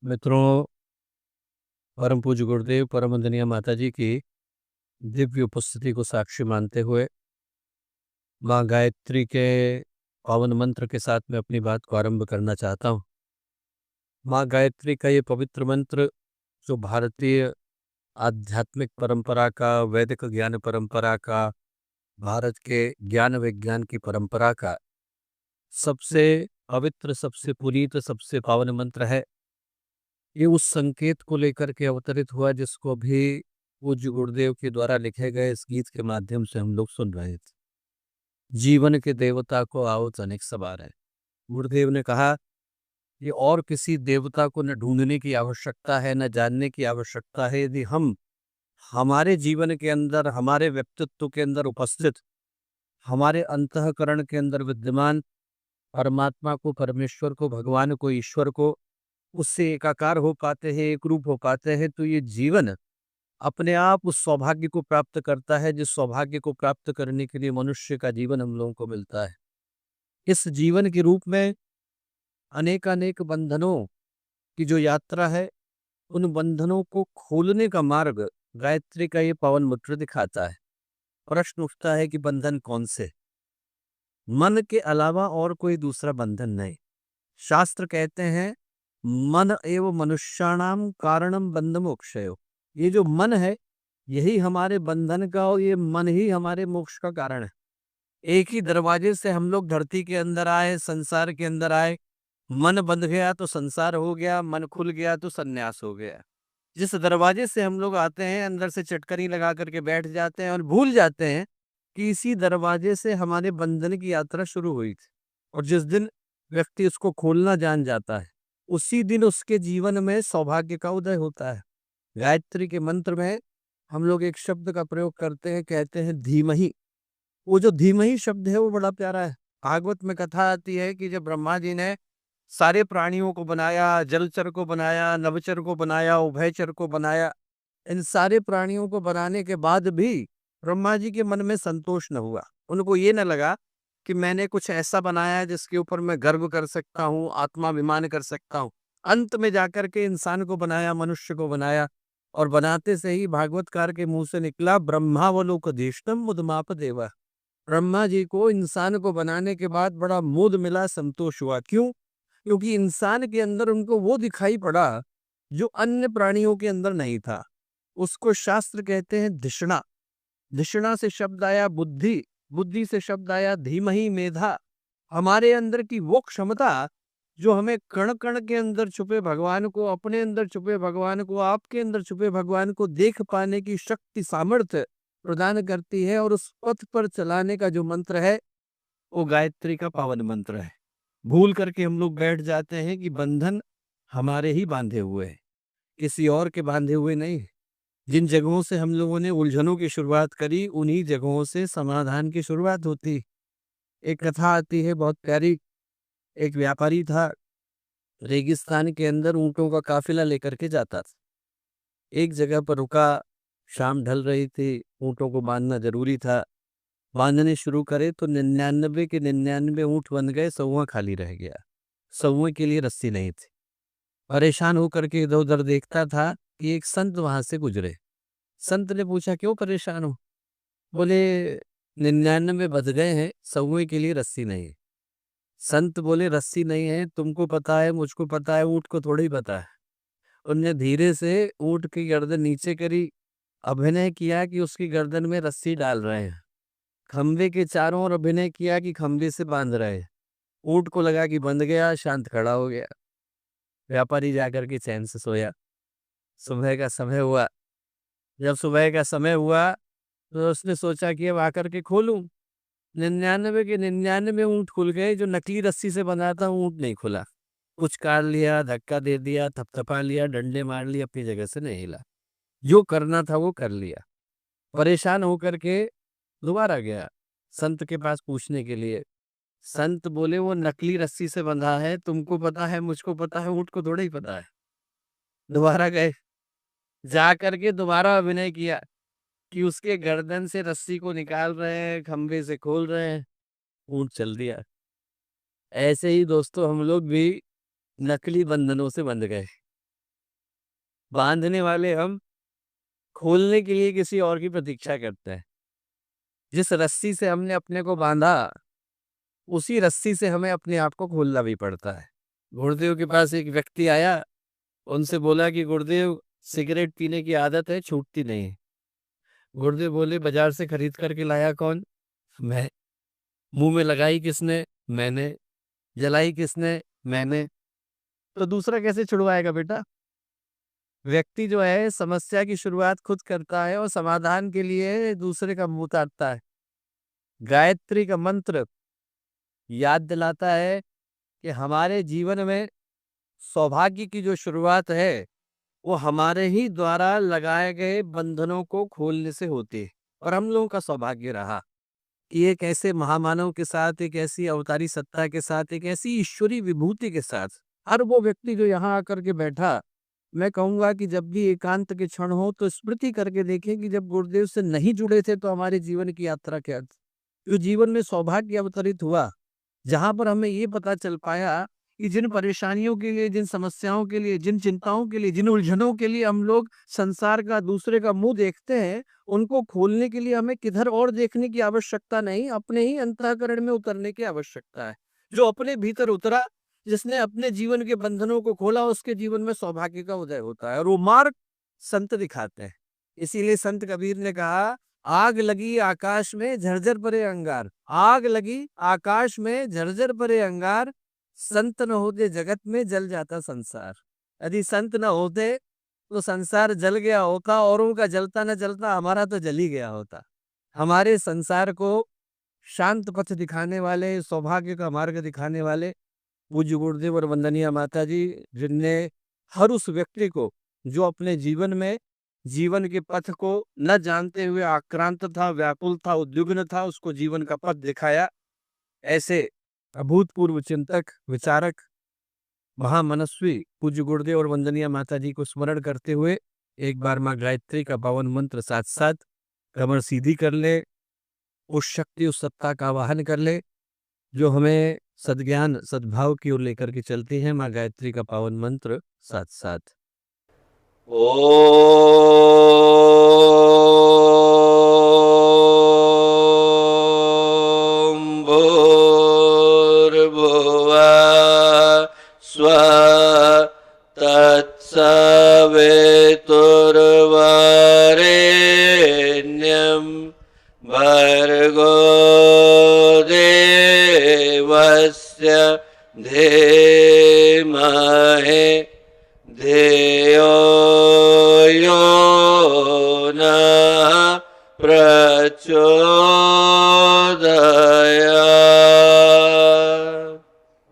मित्रों, परम पूज्य गुरुदेव परम वंदनीय माता जी की दिव्य उपस्थिति को साक्षी मानते हुए माँ गायत्री के पावन मंत्र के साथ मैं अपनी बात को आरंभ करना चाहता हूँ। माँ गायत्री का ये पवित्र मंत्र जो भारतीय आध्यात्मिक परंपरा का, वैदिक ज्ञान परंपरा का, भारत के ज्ञान विज्ञान की परंपरा का सबसे पवित्र, सबसे पुनीत, सबसे पावन मंत्र है। ये उस संकेत को लेकर के अवतरित हुआ जिसको अभी पूज्य गुरुदेव के द्वारा लिखे गए इस गीत के माध्यम से हम लोग सुन रहे थे। जीवन के देवता को आओ तनिक सवार है। गुरुदेव ने कहा ये और किसी देवता को न ढूंढने की आवश्यकता है, न जानने की आवश्यकता है। यदि हम हमारे जीवन के अंदर, हमारे व्यक्तित्व के अंदर उपस्थित, हमारे अंतःकरण के अंदर विद्यमान परमात्मा को, परमेश्वर को, भगवान को, ईश्वर को उससे एकाकार हो पाते हैं, एक रूप हो पाते हैं, तो ये जीवन अपने आप उस सौभाग्य को प्राप्त करता है जिस सौभाग्य को प्राप्त करने के लिए मनुष्य का जीवन हम लोगों को मिलता है। इस जीवन के रूप में अनेकानेक बंधनों की जो यात्रा है, उन बंधनों को खोलने का मार्ग गायत्री का ये पावन मंत्र दिखाता है। प्रश्न उठता है कि बंधन कौन से? मन के अलावा और कोई दूसरा बंधन नहीं। शास्त्र कहते हैं मन एवं मनुष्याणाम कारणम बंध मोक्षयो। ये जो मन है यही हमारे बंधन का और ये मन ही हमारे मोक्ष का कारण है। एक ही दरवाजे से हम लोग धरती के अंदर आए, संसार के अंदर आए। मन बंध गया तो संसार हो गया, मन खुल गया तो सन्यास हो गया। जिस दरवाजे से हम लोग आते हैं अंदर से चटकनी लगा करके बैठ जाते हैं और भूल जाते हैं कि इसी दरवाजे से हमारे बंधन की यात्रा शुरू हुई थी। और जिस दिन व्यक्ति उसको खोलना जान जाता है उसी दिन उसके जीवन में सौभाग्य का उदय होता है। गायत्री के मंत्र में हम लोग एक शब्द का प्रयोग करते हैं, कहते हैं धीमहि। वो जो धीमहि शब्द है वो बड़ा प्यारा है। भागवत में कथा आती है कि जब ब्रह्मा जी ने सारे प्राणियों को बनाया, जलचर को बनाया, नभचर को बनाया, उभयचर को बनाया, इन सारे प्राणियों को बनाने के बाद भी ब्रह्मा जी के मन में संतोष न हुआ। उनको ये न लगा कि मैंने कुछ ऐसा बनाया है जिसके ऊपर मैं गर्व कर सकता हूँ, आत्माभिमान कर सकता हूँ। अंत में जाकर के इंसान को बनाया, मनुष्य को बनाया और बनाते से ही भागवतकार के मुंह से निकला ब्रह्मावलोकधीष्टम मुदमाप देवा। ब्रह्मा जी को इंसान को बनाने के बाद बड़ा मोद मिला, संतोष हुआ। क्यों? क्योंकि इंसान के अंदर उनको वो दिखाई पड़ा जो अन्य प्राणियों के अंदर नहीं था। उसको शास्त्र कहते हैं धिषणा। धिषणा से शब्द आया बुद्धि, बुद्धि से शब्द आया धीमहि मेधा। हमारे अंदर की वो क्षमता जो हमें कण कण के अंदर छुपे भगवान को, अपने अंदर छुपे भगवान को, आपके अंदर छुपे भगवान को देख पाने की शक्ति, सामर्थ्य प्रदान करती है। और उस पथ पर चलाने का जो मंत्र है वो गायत्री का पावन मंत्र है। भूल करके हम लोग बैठ जाते हैं कि बंधन हमारे ही बांधे हुए हैं, किसी और के बांधे हुए नहीं। जिन जगहों से हम लोगों ने उलझनों की शुरुआत करी उन्हीं जगहों से समाधान की शुरुआत होती। एक कथा आती है बहुत प्यारी। एक व्यापारी था, रेगिस्तान के अंदर ऊंटों का काफिला लेकर के जाता था। एक जगह पर रुका, शाम ढल रही थी, ऊंटों को बांधना जरूरी था। बांधने शुरू करे तो 99 के 99 ऊंट बन गए, 100वां खाली रह गया। 100वें के लिए रस्सी नहीं थी। परेशान होकर के इधर उधर देखता था कि एक संत वहां से गुजरे। संत ने पूछा क्यों परेशान हो? बोले 99 बच गए हैं, 100वें के लिए रस्सी नहीं है। संत बोले रस्सी नहीं है, तुमको पता है, मुझको पता है, ऊंट को थोड़ी पता है। उनने धीरे से ऊंट की गर्दन नीचे करी, अभिनय किया कि उसकी गर्दन में रस्सी डाल रहे हैं। खंबे के चारों ओर अभिनय किया कि खंबे से बांध रहे हैं। ऊंट को लगा कि बंध गया, शांत खड़ा हो गया। व्यापारी जाकर के चैन से सोया। सुबह का समय हुआ। जब सुबह का समय हुआ तो उसने सोचा कि अब आकर के खोलूं। 99 के 99 ऊंट खुल गए, जो नकली रस्सी से बना था ऊंट नहीं खुला। कुछ काट लिया, धक्का दे दिया, थपथपा लिया, डंडे मार लिए, अपनी जगह से नहीं हिला। जो करना था वो कर लिया। परेशान होकर के दोबारा गया संत के पास पूछने के लिए। संत बोले वो नकली रस्सी से बंधा है, तुमको पता है, मुझको पता है, ऊंट को थोड़ा ही पता है। दोबारा गए, जा करके दोबारा अभिनय किया कि उसके गर्दन से रस्सी को निकाल रहे हैं, खंबे से खोल रहे हैं, ऊंट चल दिया। ऐसे ही दोस्तों हम लोग भी नकली बंधनों से बंध गए। बांधने वाले हम खोलने के लिए किसी और की प्रतीक्षा करते हैं। जिस रस्सी से हमने अपने को बांधा, उसी रस्सी से हमें अपने आप को खोलना भी पड़ता है। गुरुदेव के पास एक व्यक्ति आया, उनसे बोला कि गुरुदेव, सिगरेट पीने की आदत है, छूटती नहीं। गुरुदेव बोले, बाजार से खरीद करके लाया कौन? मैं। मुंह में लगाई किसने? मैंने। जलाई किसने? मैंने। तो दूसरा कैसे छुड़वाएगा बेटा? व्यक्ति जो है समस्या की शुरुआत खुद करता है और समाधान के लिए दूसरे का मुंह ताकता है। गायत्री का मंत्र याद दिलाता है कि हमारे जीवन में सौभाग्य की जो शुरुआत है, वो हमारे ही द्वारा लगाए गए बंधनों को खोलने से होती है। और हम लोगों का सौभाग्य रहा कि एक ऐसे महामानव के साथ, एक ऐसी अवतारी सत्ता के साथ, एक ऐसी ईश्वरी विभूति के साथ, हर वो व्यक्ति जो यहाँ आकर के बैठा, मैं कहूंगा कि जब भी एकांत के क्षण हो तो स्मृति करके देखें कि जब गुरुदेव से नहीं जुड़े थे तो हमारे जीवन की यात्रा क्या थी। जो जीवन में सौभाग्य अवतरित हुआ, जहां पर हमें ये पता चल पाया कि जिन परेशानियों के लिए, जिन समस्याओं के लिए, जिन चिंताओं के लिए, जिन उलझनों के लिए हम लोग संसार का, दूसरे का मुंह देखते हैं, उनको खोलने के लिए हमें किधर और देखने की आवश्यकता नहीं, अपने ही अंतःकरण में उतरने की आवश्यकता है। जो अपने भीतर उतरा, जिसने अपने जीवन के बंधनों को खोला, उसके जीवन में सौभाग्य का उदय होता है। और वो मार्ग संत दिखाते हैं। इसीलिए संत कबीर ने कहा, आग लगी आकाश में झरझर परे अंगार। आग लगी आकाश में झरझर परे अंगार, संत न होते जगत में जल जाता संसार। यदि संत न होते तो संसार जल गया होता, औरों का जलता न जलता, हमारा तो जल ही गया होता। हमारे संसार को शांत पथ दिखाने वाले, सौभाग्य का मार्ग दिखाने वाले पूज्य गुरुदेव और वंदनीय माता जी, जिनने हर उस व्यक्ति को जो अपने जीवन में, जीवन के पथ को न जानते हुए आक्रांत था, व्याकुल था, उद्विग्न था, उसको जीवन का पथ दिखाया। ऐसे अभूतपूर्व चिंतक, विचारक, महामनस्वी पूज्य गुरुदेव और वंदनीय माता जी को स्मरण करते हुए एक बार माँ गायत्री का पावन मंत्र साथ साथ कमर सीधी कर ले, उस शक्ति, उस सत्ता का आवाहन कर ले जो हमें सद्ज्ञान, सद्भाव की ओर लेकर के चलती है। माँ गायत्री का पावन मंत्र साथ साथ। ओम भूर्भुवः स्वः तत्सवितुर्वरेण्यं भर्गो देवस्य धीमहि धियो यो नः प्रचोदयात्।